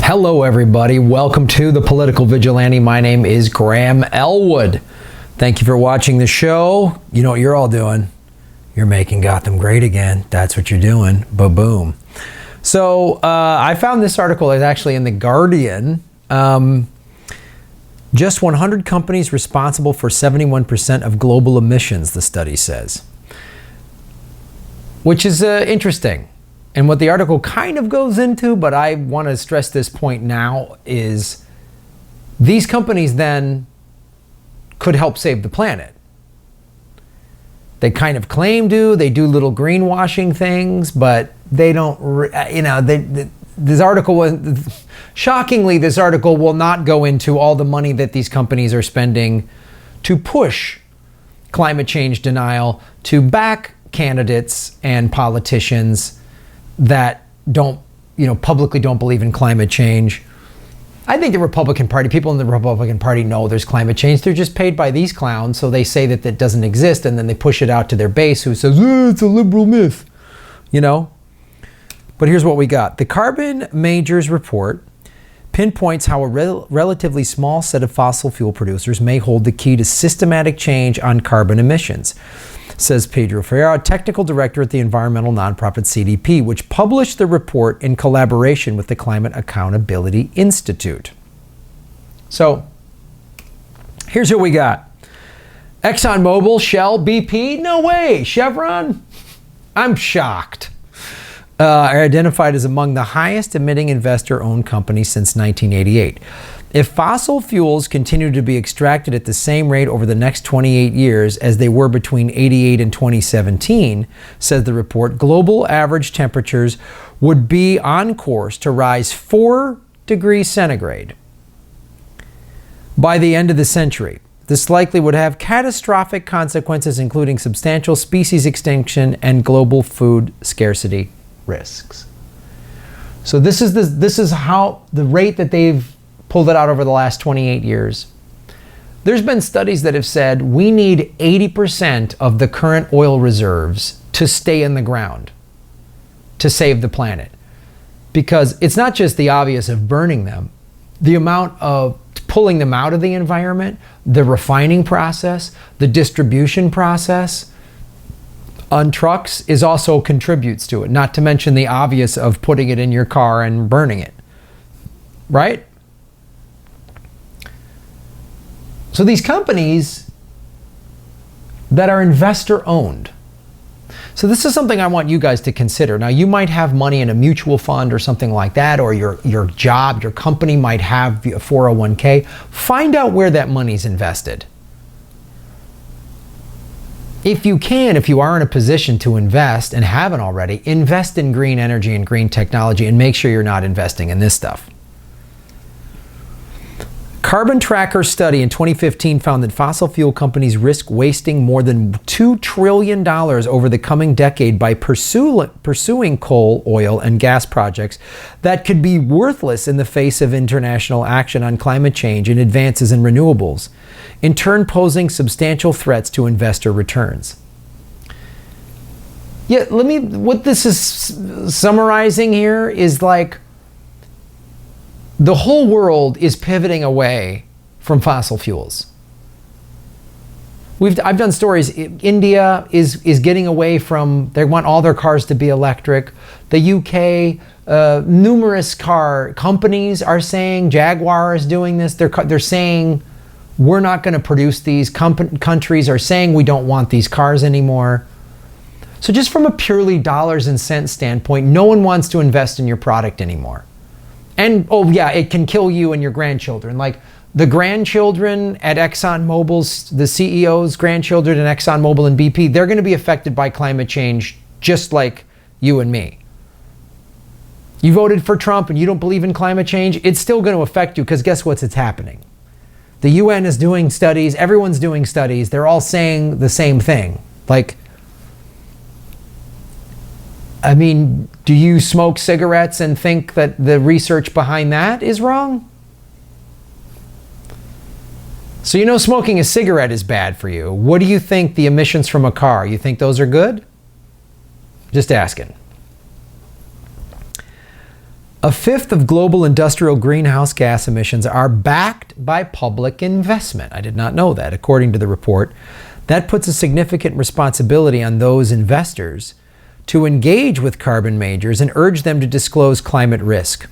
Hello everybody, welcome to the Political Vigilante. My name is Graham Elwood. Thank you for watching the show. You know what you're all doing? You're making Gotham great again. That's what you're doing. Ba-boom. So I found this article is actually in The Guardian. Just 100 companies responsible for 71% of global emissions, the study says. Which is interesting. And what the article kind of goes into, but I want to stress this point now, is these companies then could help save the planet. They kind of claim to, they do little greenwashing things, but they don't, this article was, shockingly, this article will not go into all the money that these companies are spending to push climate change denial, to back candidates and politicians that don't, publicly don't believe in climate change. I think the Republican Party, people in the Republican Party know there's climate change. They're just paid by these clowns, so they say that doesn't exist, and then they push it out to their base who says, it's a liberal myth, But here's what we got. The Carbon Majors report pinpoints how a relatively small set of fossil fuel producers may hold the key to systematic change on carbon emissions, says Pedro Ferreira, technical director at the environmental nonprofit CDP, which published the report in collaboration with the Climate Accountability Institute. So, here's what we got. Exxon Mobil, Shell, BP, no way. Chevron, I'm shocked. Are identified as among the highest emitting investor-owned companies since 1988. If fossil fuels continue to be extracted at the same rate over the next 28 years as they were between 88 and 2017, says the report, global average temperatures would be on course to rise 4 degrees centigrade by the end of the century. This likely would have catastrophic consequences, including substantial species extinction and global food scarcity risks. So this is how the rate that they've pulled it out over the last 28 years. There's been studies that have said we need 80% of the current oil reserves to stay in the ground to save the planet. Because it's not just the obvious of burning them, the amount of pulling them out of the environment, the refining process, the distribution process on trucks is also contributes to it, not to mention the obvious of putting it in your car and burning it, right? So these companies that are investor owned. So this is something I want you guys to consider. Now you might have money in a mutual fund or something like that, or your job, your company might have a 401k. Find out where that money's invested. If you can, if you are in a position to invest and haven't already, invest in green energy and green technology and make sure you're not investing in this stuff. Carbon Tracker study in 2015 found that fossil fuel companies risk wasting more than $2 trillion over the coming decade by pursuing coal, oil, and gas projects that could be worthless in the face of international action on climate change and advances in renewables, in turn posing substantial threats to investor returns. Yeah, what this is summarizing here is like, the whole world is pivoting away from fossil fuels. I've done stories. India is getting away from, they want all their cars to be electric. The UK, numerous car companies are saying, Jaguar is doing this. They're saying, we're not going to produce these. Countries are saying we don't want these cars anymore. So just from a purely dollars and cents standpoint, no one wants to invest in your product anymore. And, oh yeah, it can kill you and your grandchildren. Like the grandchildren at Exxon Mobil's, the CEO's grandchildren at Exxon Mobil and BP, they're going to be affected by climate change just like you and me. You voted for Trump and you don't believe in climate change, it's still going to affect you because guess what? It's happening. The UN is doing studies, everyone's doing studies, they're all saying the same thing. Like, I mean, do you smoke cigarettes and think that the research behind that is wrong? So smoking a cigarette is bad for you. What do you think the emissions from a car? You think those are good? Just asking. A fifth of global industrial greenhouse gas emissions are backed by public investment. I did not know that, according to the report. That puts a significant responsibility on those investors to engage with carbon majors and urge them to disclose climate risk.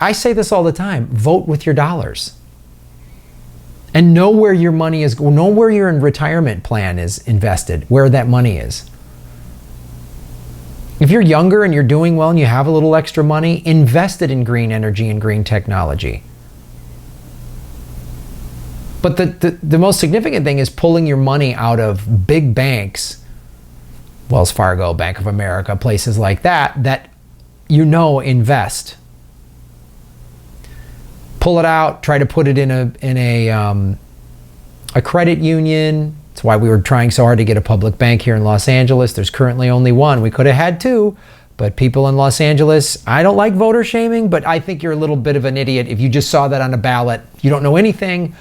I say this all the time, vote with your dollars. And know where your money is, know where your retirement plan is invested, where that money is. If you're younger and you're doing well and you have a little extra money, invest it in green energy and green technology. But the most significant thing is pulling your money out of big banks, Wells Fargo, Bank of America, places like that, that invest. Pull it out, try to put it in a credit union. That's why we were trying so hard to get a public bank here in Los Angeles. There's currently only one. We could have had two, but people in Los Angeles, I don't like voter shaming, but I think you're a little bit of an idiot if you just saw that on a ballot. You don't know anything.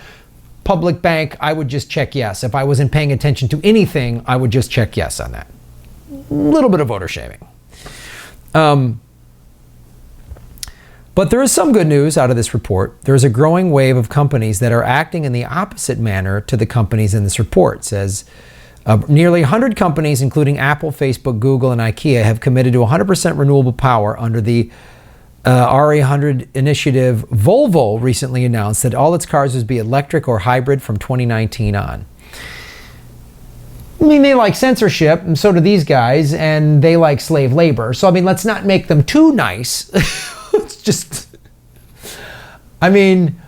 Public bank, I would just check yes. If I wasn't paying attention to anything, I would just check yes on that. A little bit of voter shaming. But there is some good news out of this report. There is a growing wave of companies that are acting in the opposite manner to the companies in this report. It says nearly 100 companies, including Apple, Facebook, Google, and IKEA, have committed to 100% renewable power under the RE100 initiative. Volvo recently announced that all its cars would be electric or hybrid from 2019 on. I mean, they like censorship, and so do these guys, and they like slave labor. So, I mean, let's not make them too nice. It's just, I mean,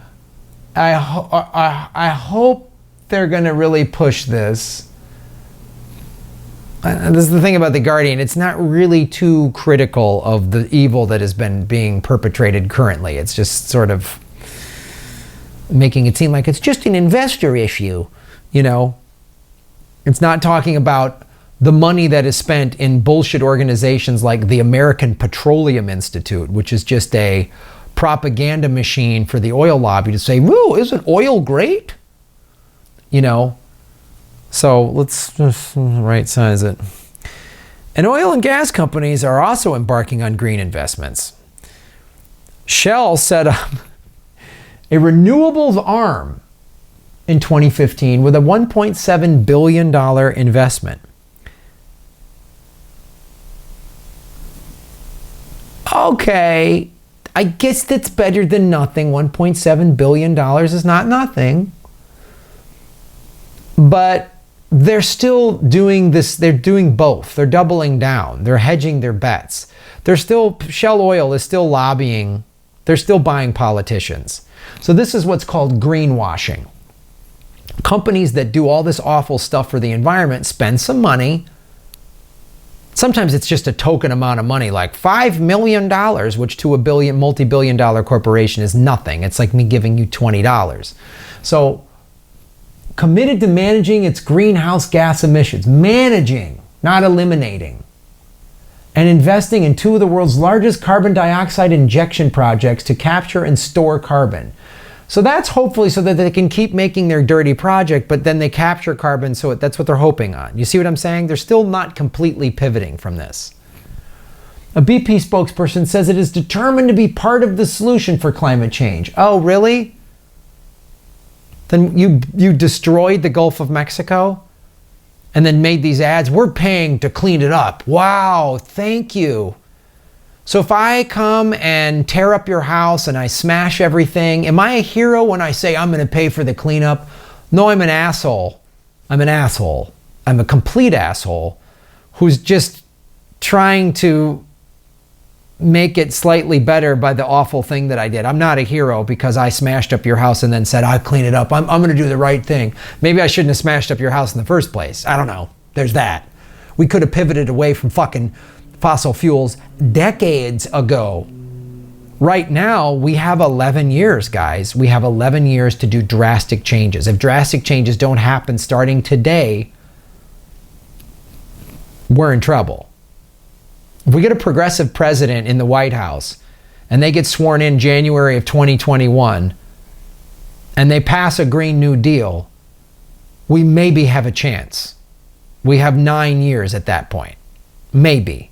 I hope they're going to really push this. This is the thing about The Guardian. It's not really too critical of the evil that has been being perpetrated currently. It's just sort of making it seem like it's just an investor issue, It's not talking about the money that is spent in bullshit organizations like the American Petroleum Institute, which is just a propaganda machine for the oil lobby to say, "Woo, isn't oil great?" So let's just right size it. And oil and gas companies are also embarking on green investments. Shell set up a renewables arm in 2015 with a $1.7 billion investment. Okay, I guess that's better than nothing. $1.7 billion is not nothing. But they're still doing this. They're doing both. They're doubling down. They're hedging their bets. Shell Oil is still lobbying. They're still buying politicians. So this is what's called greenwashing. Companies that do all this awful stuff for the environment spend some money. Sometimes it's just a token amount of money, like $5 million, which to a multi-billion dollar corporation is nothing. It's like me giving you $20. So committed to managing its greenhouse gas emissions, managing, not eliminating, and investing in two of the world's largest carbon dioxide injection projects to capture and store carbon. So that's hopefully so that they can keep making their dirty project, but then they capture carbon, so that's what they're hoping on. You see what I'm saying? They're still not completely pivoting from this. A BP spokesperson says it is determined to be part of the solution for climate change. Oh, really? Then you destroyed the Gulf of Mexico and then made these ads. We're paying to clean it up. Wow, thank you. So if I come and tear up your house and I smash everything, am I a hero when I say I'm going to pay for the cleanup? No, I'm an asshole. I'm an asshole. I'm a complete asshole who's just trying to make it slightly better by the awful thing that I did. I'm not a hero because I smashed up your house and then said, I'll clean it up. I'm going to do the right thing. Maybe I shouldn't have smashed up your house in the first place. I don't know. There's that. We could have pivoted away from fucking fossil fuels decades ago. Right now, we have 11 years, guys. We have 11 years to do drastic changes. If drastic changes don't happen starting today, we're in trouble. If we get a progressive president in the White House and they get sworn in January of 2021 and they pass a Green New Deal, we maybe have a chance. We have 9 years at that point. Maybe.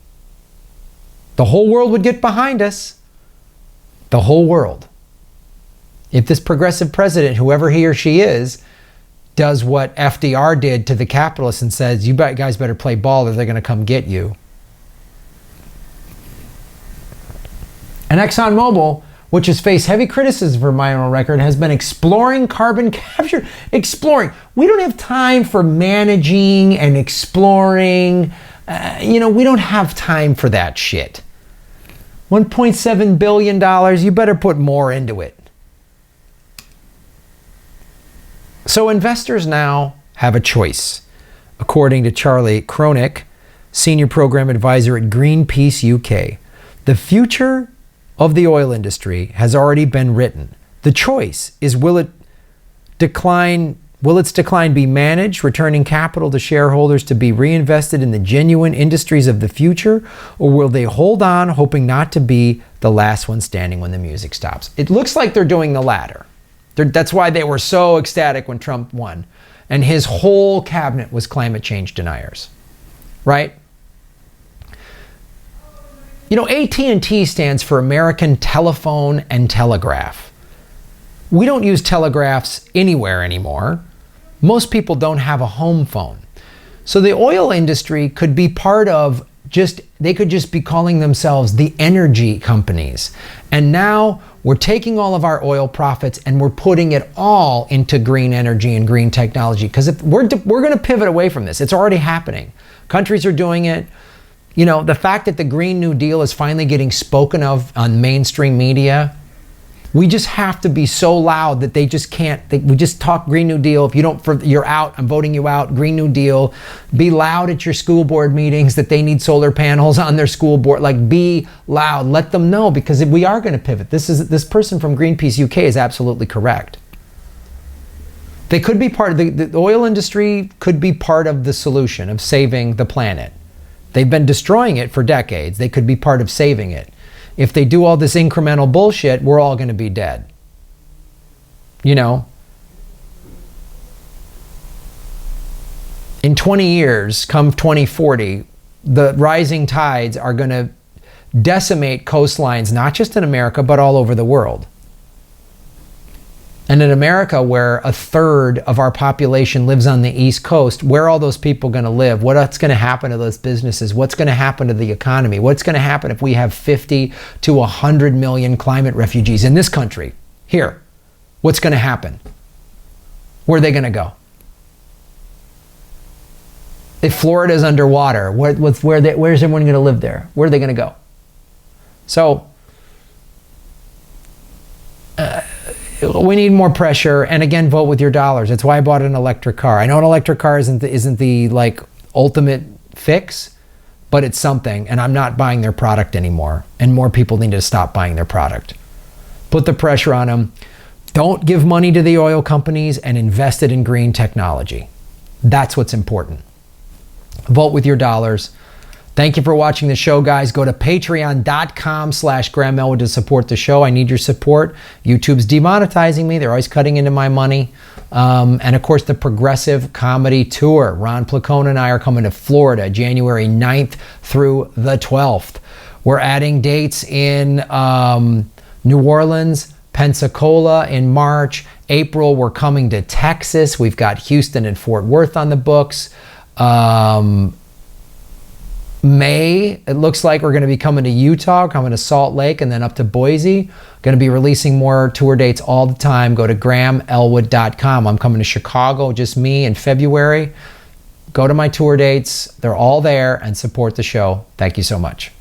The whole world would get behind us. The whole world. If this progressive president, whoever he or she is, does what FDR did to the capitalists and says, you guys better play ball or they're going to come get you. And Exxon Mobil, which has faced heavy criticism for my own record, has been exploring carbon capture. Exploring. We don't have time for managing and exploring. We don't have time for that shit. $1.7 billion, you better put more into it. So investors now have a choice. According to Charlie Cronick, Senior Program Advisor at Greenpeace UK, the future of the oil industry has already been written. The choice is, will its decline be managed, returning capital to shareholders to be reinvested in the genuine industries of the future, or will they hold on, hoping not to be the last one standing when the music stops? It looks like they're doing the latter. That's why they were so ecstatic when Trump won. And his whole cabinet was climate change deniers, right? AT&T stands for American Telephone and Telegraph. We don't use telegraphs anywhere anymore. Most people don't have a home phone. So the oil industry could be part of they could just be calling themselves the energy companies. And now we're taking all of our oil profits and we're putting it all into green energy and green technology. Because if we're going to pivot away from this. It's already happening. Countries are doing it. The fact that the Green New Deal is finally getting spoken of on mainstream media, we just have to be so loud that they just can't. We just talk Green New Deal. If you don't, you're out. I'm voting you out. Green New Deal. Be loud at your school board meetings that they need solar panels on their school board. Be loud. Let them know, because we are going to pivot. This person from Greenpeace UK is absolutely correct. They could be part of the oil industry. Could be part of the solution of saving the planet. They've been destroying it for decades. They could be part of saving it. If they do all this incremental bullshit, we're all going to be dead. In 20 years, come 2040, the rising tides are going to decimate coastlines, not just in America, but all over the world. And in America, where a third of our population lives on the East Coast, where are all those people going to live? What's going to happen to those businesses? What's going to happen to the economy? What's going to happen if we have 50 to 100 million climate refugees in this country? Here. What's going to happen? Where are they going to go? If Florida's underwater, where's everyone going to live there? Where are they going to go? So, we need more pressure, and again, vote with your dollars. That's why I bought an electric car. I know an electric car isn't the ultimate fix, but it's something, and I'm not buying their product anymore. And more people need to stop buying their product. Put the pressure on them. Don't give money to the oil companies and invest it in green technology. That's what's important. Vote with your dollars. Thank you for watching the show, guys. Go to patreon.com/Graham Elwood to support the show. I need your support. YouTube's demonetizing me. They're always cutting into my money. And of course, the Progressive Comedy Tour. Ron Placone and I are coming to Florida, January 9th through the 12th. We're adding dates in New Orleans, Pensacola in March. April, we're coming to Texas. We've got Houston and Fort Worth on the books. May, it looks like we're going to be coming to Utah, coming to Salt Lake, and then up to Boise. Going to be releasing more tour dates all the time. Go to grahamelwood.com. I'm coming to Chicago, just me, in February. Go to my tour dates. They're all there, and support the show. Thank you so much.